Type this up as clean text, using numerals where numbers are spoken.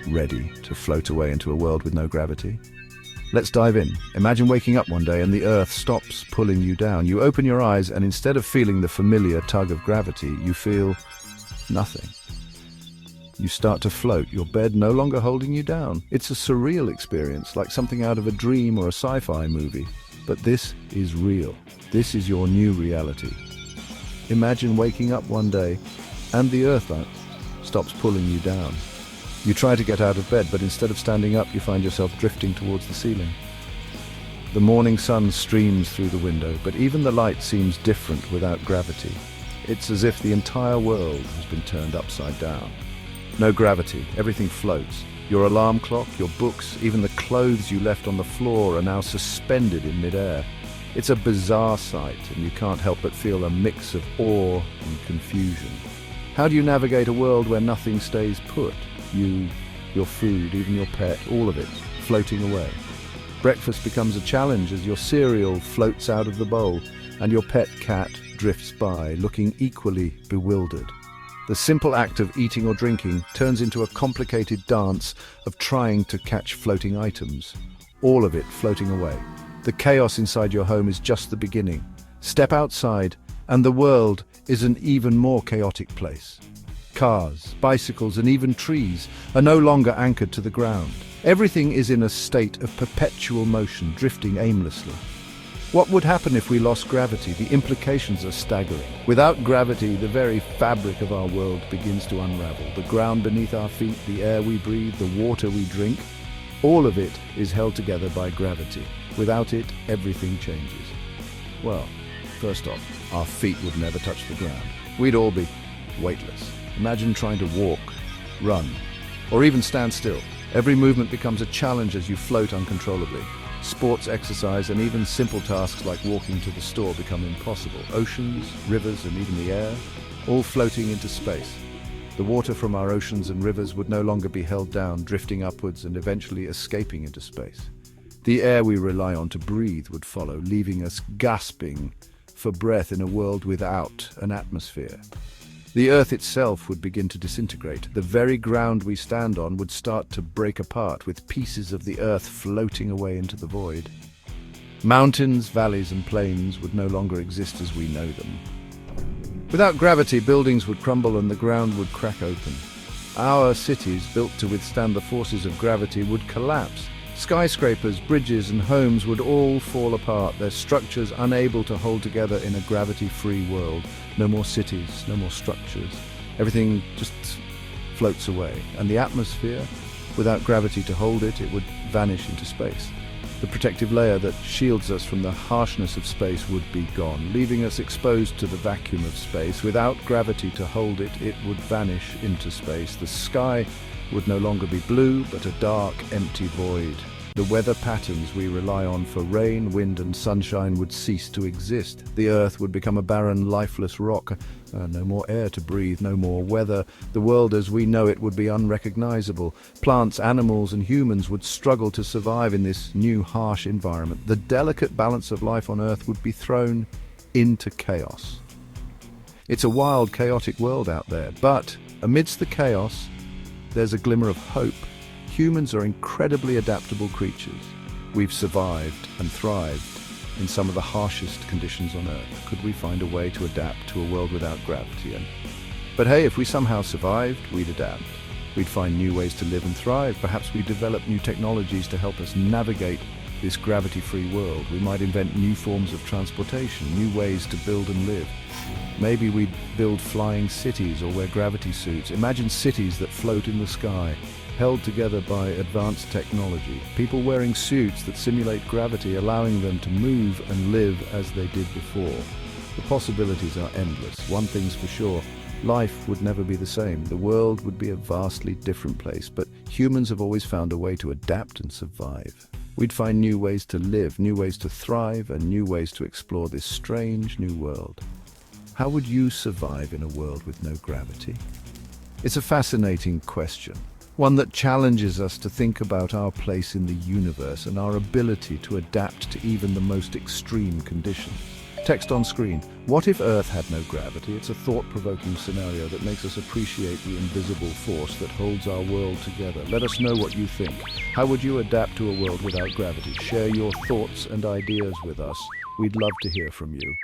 ready to float away into a world with no gravity? Let's dive in. Imagine waking up one day and the Earth stops pulling you down. You open your eyes and instead of feeling the familiar tug of gravity, you feel nothing. You start to float, your bed no longer holding you down. It's a surreal experience, like something out of a dream or a sci-fi movie. But this is real. This is your new reality. Imagine waking up one day and the Earth stops pulling you down. You try to get out of bed, but instead of standing up, you find yourself drifting towards the ceiling. The morning sun streams through the window, but even the light seems different without gravity. It's as if the entire world has been turned upside down. No gravity, everything floats. Your alarm clock, your books, even the clothes you left on the floor are now suspended in midair. It's a bizarre sight, and you can't help but feel a mix of awe and confusion. How do you navigate a world where nothing stays put? You, your food, even your pet, all of it, floating away. Breakfast becomes a challenge as your cereal floats out of the bowl, and your pet cat drifts by, looking equally bewildered. The simple act of eating or drinking turns into a complicated dance of trying to catch floating items, all of it floating away. The chaos inside your home is just the beginning. Step outside, and the world is an even more chaotic place. Cars, bicycles, and even trees are no longer anchored to the ground. Everything is in a state of perpetual motion, drifting aimlessly. What would happen if we lost gravity? The implications are staggering. Without gravity, the very fabric of our world begins to unravel. The ground beneath our feet, the air we breathe, the water we drink, all of it is held together by gravity. Without it, everything changes. Well, first off, our feet would never touch the ground. We'd all be weightless. Imagine trying to walk, run, or even stand still. Every movement becomes a challenge as you float uncontrollably. Sports, exercise, and even simple tasks like walking to the store become impossible. Oceans, rivers, and even the air, all floating into space. The water from our oceans and rivers would no longer be held down, drifting upwards and eventually escaping into space. The air we rely on to breathe would follow, leaving us gasping for breath in a world without an atmosphere. The Earth itself would begin to disintegrate. The very ground we stand on would start to break apart, with pieces of the Earth floating away into the void. Mountains, valleys, and plains would no longer exist as we know them. Without gravity, buildings would crumble and the ground would crack open. Our cities, built to withstand the forces of gravity, would collapse. Skyscrapers, bridges, and homes would all fall apart, their structures unable to hold together in a gravity-free world. No more cities, no more structures. Everything just floats away. And the atmosphere, without gravity to hold it, it would vanish into space. The protective layer that shields us from the harshness of space would be gone, leaving us exposed to the vacuum of space. Without gravity to hold it, it would vanish into space. The sky would no longer be blue, but a dark, empty void. The weather patterns we rely on for rain, wind, and sunshine would cease to exist. The Earth would become a barren, lifeless rock. No more air to breathe, no more weather. The world as we know it would be unrecognizable. Plants, animals, and humans would struggle to survive in this new, harsh environment. The delicate balance of life on Earth would be thrown into chaos. It's a wild, chaotic world out there, but amidst the chaos, there's a glimmer of hope. Humans are incredibly adaptable creatures. We've survived and thrived in some of the harshest conditions on Earth. Could we find a way to adapt to a world without gravity? But hey, if we somehow survived, we'd adapt. We'd find new ways to live and thrive. Perhaps we'd develop new technologies to help us navigate this gravity-free world. We might invent new forms of transportation, new ways to build and live. Maybe we'd build flying cities or wear gravity suits. Imagine cities that float in the sky, held together by advanced technology. People wearing suits that simulate gravity, allowing them to move and live as they did before. The possibilities are endless. One thing's for sure, life would never be the same. The world would be a vastly different place, but humans have always found a way to adapt and survive. We'd find new ways to live, new ways to thrive, and new ways to explore this strange new world. How would you survive in a world with no gravity? It's a fascinating question, one that challenges us to think about our place in the universe and our ability to adapt to even the most extreme conditions. Text on screen. What if Earth had no gravity? It's a thought-provoking scenario that makes us appreciate the invisible force that holds our world together. Let us know what you think. How would you adapt to a world without gravity? Share your thoughts and ideas with us. We'd love to hear from you.